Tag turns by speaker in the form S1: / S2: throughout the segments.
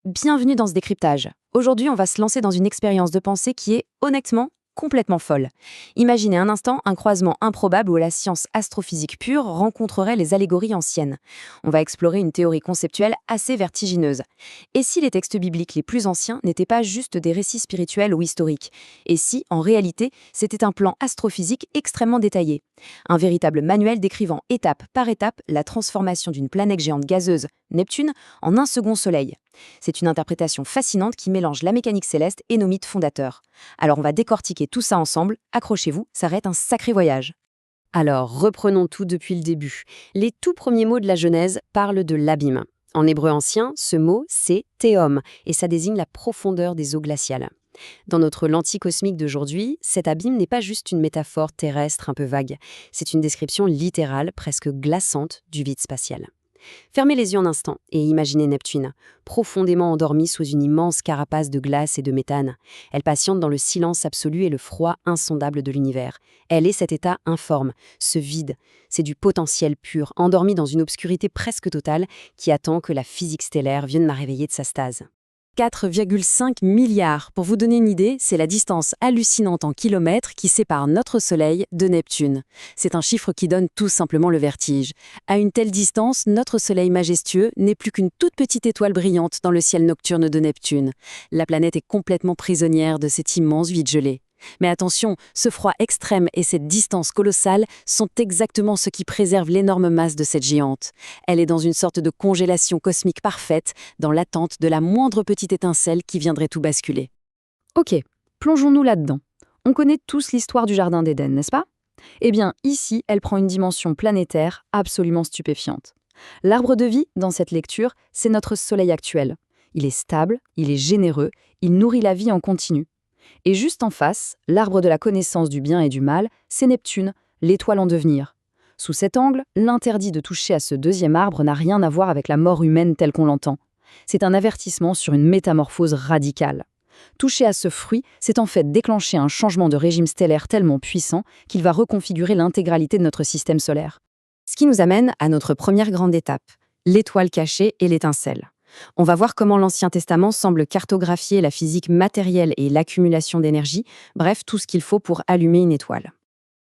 S1: Bienvenue dans ce décryptage. Aujourd'hui, on va se lancer dans une expérience de pensée qui est, honnêtement, complètement folle. Imaginez un instant un croisement improbable où la science astrophysique pure rencontrerait les allégories anciennes. On va explorer une théorie conceptuelle assez vertigineuse. Et si les textes bibliques les plus anciens n'étaient pas juste des récits spirituels ou historiques? Et si, en réalité, c'était un plan astrophysique extrêmement détaillé? Un véritable manuel décrivant étape par étape la transformation d'une planète géante gazeuse, Neptune, en un second soleil. C'est une interprétation fascinante qui mélange la mécanique céleste et nos mythes fondateurs. Alors on va décortiquer tout ça ensemble, accrochez-vous, ça va être un sacré voyage.
S2: Alors, reprenons tout depuis le début. Les tout premiers mots de la Genèse parlent de l'abîme. En hébreu ancien, ce mot, c'est théom, et ça désigne la profondeur des eaux glaciales. Dans notre lentille cosmique d'aujourd'hui, cet abîme n'est pas juste une métaphore terrestre un peu vague. C'est une description littérale, presque glaçante, du vide spatial. Fermez les yeux un instant et imaginez Neptune, profondément endormie sous une immense carapace de glace et de méthane. Elle patiente dans le silence absolu et le froid insondable de l'univers. Elle est cet état informe, ce vide. C'est du potentiel pur, endormi dans une obscurité presque totale qui attend que la physique stellaire vienne la réveiller de sa stase.
S1: 4,5 milliards. Pour vous donner une idée, c'est la distance hallucinante en kilomètres qui sépare notre Soleil de Neptune. C'est un chiffre qui donne tout simplement le vertige. À une telle distance, notre Soleil majestueux n'est plus qu'une toute petite étoile brillante dans le ciel nocturne de Neptune. La planète est complètement prisonnière de cet immense vide gelé. Mais attention, ce froid extrême et cette distance colossale sont exactement ce qui préserve l'énorme masse de cette géante. Elle est dans une sorte de congélation cosmique parfaite, dans l'attente de la moindre petite étincelle qui viendrait tout basculer. Ok, plongeons-nous là-dedans. On connaît tous l'histoire du Jardin d'Éden, n'est-ce pas? Eh bien, ici, elle prend une dimension planétaire absolument stupéfiante. L'arbre de vie, dans cette lecture, c'est notre Soleil actuel. Il est stable, il est généreux, il nourrit la vie en continu. Et juste en face, l'arbre de la connaissance du bien et du mal, c'est Neptune, l'étoile en devenir. Sous cet angle, l'interdit de toucher à ce deuxième arbre n'a rien à voir avec la mort humaine telle qu'on l'entend. C'est un avertissement sur une métamorphose radicale. Toucher à ce fruit, c'est en fait déclencher un changement de régime stellaire tellement puissant qu'il va reconfigurer l'intégralité de notre système solaire. Ce qui nous amène à notre première grande étape, l'étoile cachée et l'étincelle. On va voir comment l'Ancien Testament semble cartographier la physique matérielle et l'accumulation d'énergie, bref, tout ce qu'il faut pour allumer une étoile.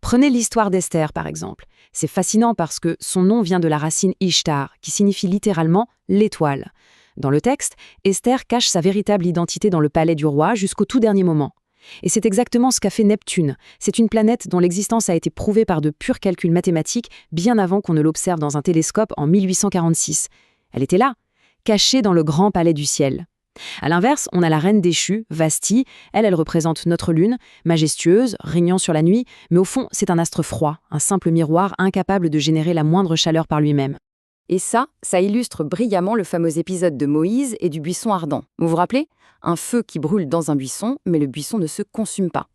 S1: Prenez l'histoire d'Esther, par exemple. C'est fascinant parce que son nom vient de la racine Ishtar, qui signifie littéralement « l'étoile ». Dans le texte, Esther cache sa véritable identité dans le palais du roi jusqu'au tout dernier moment. Et c'est exactement ce qu'a fait Neptune. C'est une planète dont l'existence a été prouvée par de purs calculs mathématiques bien avant qu'on ne l'observe dans un télescope en 1846. Elle était là, cachée dans le grand palais du ciel. À l'inverse, on a la reine déchue, Vashti. Elle représente notre lune, majestueuse, régnant sur la nuit, mais au fond, c'est un astre froid, un simple miroir incapable de générer la moindre chaleur par lui-même. Et ça illustre brillamment le fameux épisode de Moïse et du buisson ardent. Vous vous rappelez? Un feu qui brûle dans un buisson, mais le buisson ne se consume pas.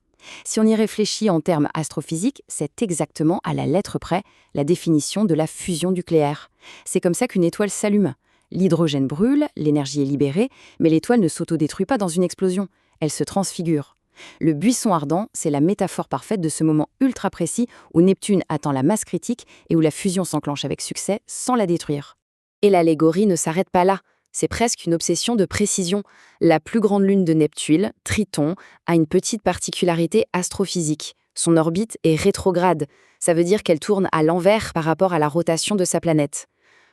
S1: Si on y réfléchit en termes astrophysiques, c'est exactement à la lettre près la définition de la fusion nucléaire. C'est comme ça qu'une étoile s'allume. L'hydrogène brûle, l'énergie est libérée, mais l'étoile ne s'autodétruit pas dans une explosion, elle se transfigure. Le buisson ardent, c'est la métaphore parfaite de ce moment ultra précis où Neptune attend la masse critique et où la fusion s'enclenche avec succès sans la détruire. Et l'allégorie ne s'arrête pas là, c'est presque une obsession de précision. La plus grande lune de Neptune, Triton, a une petite particularité astrophysique. Son orbite est rétrograde, ça veut dire qu'elle tourne à l'envers par rapport à la rotation de sa planète.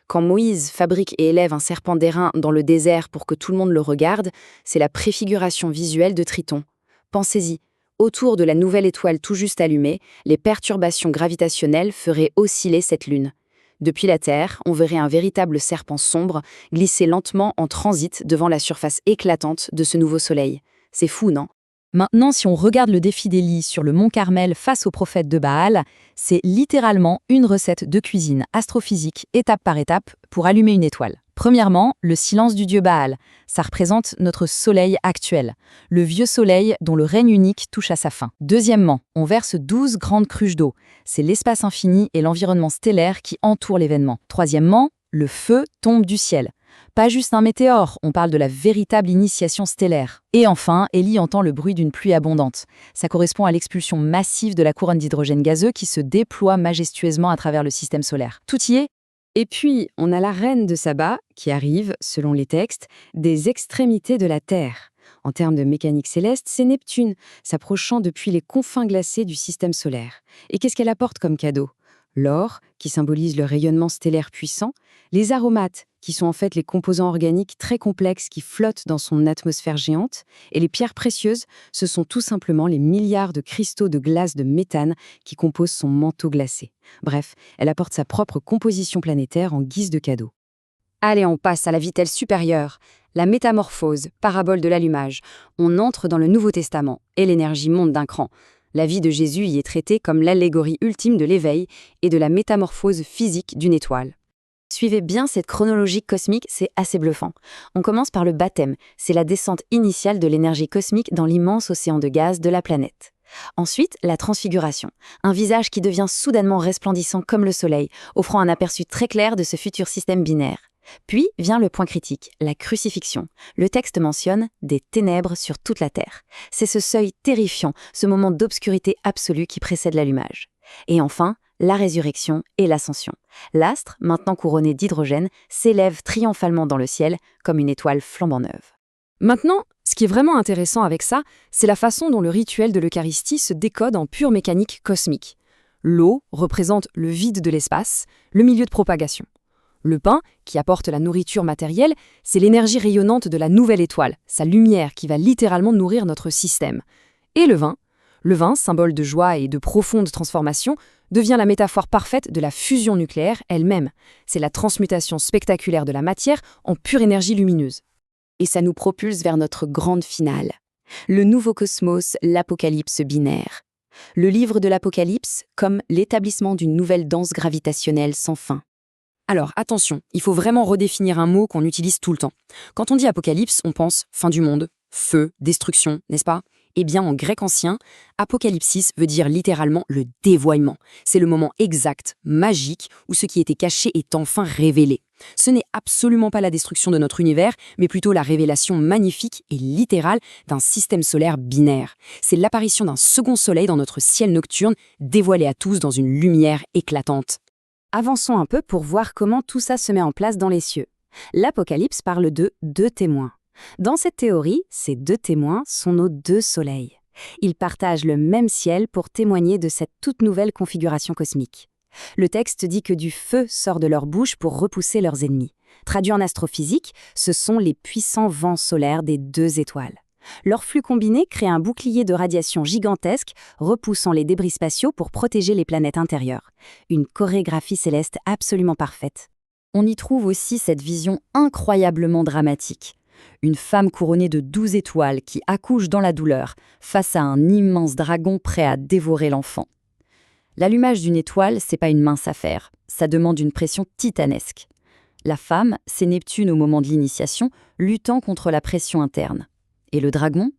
S1: Quand Moïse fabrique et élève un serpent d'airain dans le désert pour que tout le monde le regarde, c'est la préfiguration visuelle de Triton. Pensez-y, autour de la nouvelle étoile tout juste allumée, les perturbations gravitationnelles feraient osciller cette lune. Depuis la Terre, on verrait un véritable serpent sombre glisser lentement en transit devant la surface éclatante de ce nouveau soleil. C'est fou, non?
S3: Maintenant, si on regarde le défi d'Élie sur le mont Carmel face au prophète de Baal, c'est littéralement une recette de cuisine astrophysique, étape par étape, pour allumer une étoile. Premièrement, le silence du dieu Baal. Ça représente notre soleil actuel, le vieux soleil dont le règne unique touche à sa fin. Deuxièmement, on verse 12 grandes cruches d'eau. C'est l'espace infini et l'environnement stellaire qui entoure l'événement. Troisièmement, le feu tombe du ciel. Pas juste un météore, on parle de la véritable initiation stellaire. Et enfin, Élie entend le bruit d'une pluie abondante. Ça correspond à l'expulsion massive de la couronne d'hydrogène gazeux qui se déploie majestueusement à travers le système solaire. Tout y est.
S2: Et puis, on a la reine de Saba qui arrive, selon les textes, des extrémités de la Terre. En termes de mécanique céleste, c'est Neptune, s'approchant depuis les confins glacés du système solaire. Et qu'est-ce qu'elle apporte comme cadeau? L'or, qui symbolise le rayonnement stellaire puissant, les aromates, qui sont en fait les composants organiques très complexes qui flottent dans son atmosphère géante, et les pierres précieuses, ce sont tout simplement les milliards de cristaux de glace de méthane qui composent son manteau glacé. Bref, elle apporte sa propre composition planétaire en guise de cadeau. Allez, on passe à la vitelle supérieure, la métamorphose, parabole de l'allumage. On entre dans le Nouveau Testament, et l'énergie monte d'un cran. La vie de Jésus y est traitée comme l'allégorie ultime de l'éveil et de la métamorphose physique d'une étoile. Suivez bien cette chronologie cosmique, c'est assez bluffant. On commence par le baptême, c'est la descente initiale de l'énergie cosmique dans l'immense océan de gaz de la planète. Ensuite, la transfiguration, un visage qui devient soudainement resplendissant comme le soleil, offrant un aperçu très clair de ce futur système binaire. Puis vient le point critique, la crucifixion. Le texte mentionne des ténèbres sur toute la terre. C'est ce seuil terrifiant, ce moment d'obscurité absolue qui précède l'allumage. Et enfin, la résurrection et l'ascension. L'astre, maintenant couronné d'hydrogène, s'élève triomphalement dans le ciel comme une étoile flambant neuve.
S4: Maintenant, ce qui est vraiment intéressant avec ça, c'est la façon dont le rituel de l'Eucharistie se décode en pure mécanique cosmique. L'eau représente le vide de l'espace, le milieu de propagation. Le pain, qui apporte la nourriture matérielle, c'est l'énergie rayonnante de la nouvelle étoile, sa lumière qui va littéralement nourrir notre système. Et le vin, symbole de joie et de profonde transformation, devient la métaphore parfaite de la fusion nucléaire elle-même. C'est la transmutation spectaculaire de la matière en pure énergie lumineuse.
S2: Et ça nous propulse vers notre grande finale. Le nouveau cosmos, l'apocalypse binaire. Le livre de l'Apocalypse comme l'établissement d'une nouvelle danse gravitationnelle sans fin.
S4: Alors attention, il faut vraiment redéfinir un mot qu'on utilise tout le temps. Quand on dit apocalypse, on pense fin du monde, feu, destruction, n'est-ce pas? Eh bien, en grec ancien, apocalypsis veut dire littéralement le dévoilement. C'est le moment exact, magique, où ce qui était caché est enfin révélé. Ce n'est absolument pas la destruction de notre univers, mais plutôt la révélation magnifique et littérale d'un système solaire binaire. C'est l'apparition d'un second soleil dans notre ciel nocturne, dévoilé à tous dans une lumière éclatante.
S2: Avançons un peu pour voir comment tout ça se met en place dans les cieux. L'Apocalypse parle de 2 témoins. Dans cette théorie, ces 2 témoins sont nos 2 soleils. Ils partagent le même ciel pour témoigner de cette toute nouvelle configuration cosmique. Le texte dit que du feu sort de leur bouche pour repousser leurs ennemis. Traduit en astrophysique, ce sont les puissants vents solaires des 2 étoiles. Leur flux combiné crée un bouclier de radiation gigantesque, repoussant les débris spatiaux pour protéger les planètes intérieures. Une chorégraphie céleste absolument parfaite.
S3: On y trouve aussi cette vision incroyablement dramatique. Une femme couronnée de 12 étoiles qui accouche dans la douleur, face à un immense dragon prêt à dévorer l'enfant. L'allumage d'une étoile, c'est pas une mince affaire, ça demande une pression titanesque. La femme, c'est Neptune au moment de l'initiation, luttant contre la pression interne. Et le dragon,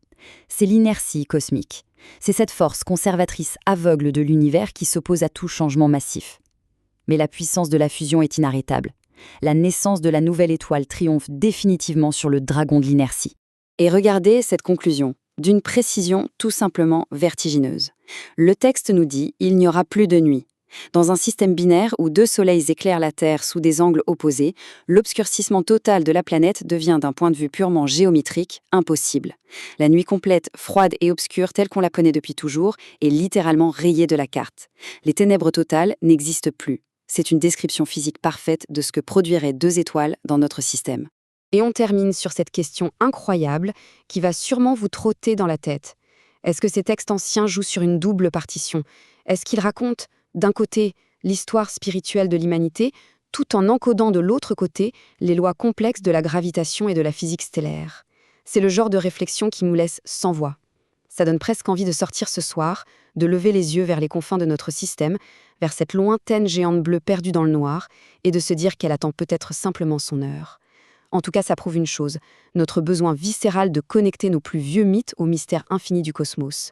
S3: c'est l'inertie cosmique. C'est cette force conservatrice aveugle de l'univers qui s'oppose à tout changement massif. Mais la puissance de la fusion est inarrêtable. La naissance de la nouvelle étoile triomphe définitivement sur le dragon de l'inertie.
S2: Et regardez cette conclusion, d'une précision tout simplement vertigineuse. Le texte nous dit « il n'y aura plus de nuit ». Dans un système binaire où 2 soleils éclairent la Terre sous des angles opposés, l'obscurcissement total de la planète devient d'un point de vue purement géométrique impossible. La nuit complète, froide et obscure telle qu'on la connaît depuis toujours, est littéralement rayée de la carte. Les ténèbres totales n'existent plus. C'est une description physique parfaite de ce que produiraient 2 étoiles dans notre système.
S4: Et on termine sur cette question incroyable qui va sûrement vous trotter dans la tête. Est-ce que ces textes anciens jouent sur une double partition? Est-ce qu'ils racontent, d'un côté, l'histoire spirituelle de l'humanité, tout en encodant de l'autre côté les lois complexes de la gravitation et de la physique stellaire? C'est le genre de réflexion qui nous laisse sans voix. Ça donne presque envie de sortir ce soir, de lever les yeux vers les confins de notre système, vers cette lointaine géante bleue perdue dans le noir, et de se dire qu'elle attend peut-être simplement son heure. En tout cas, ça prouve une chose, notre besoin viscéral de connecter nos plus vieux mythes au mystère infini du cosmos.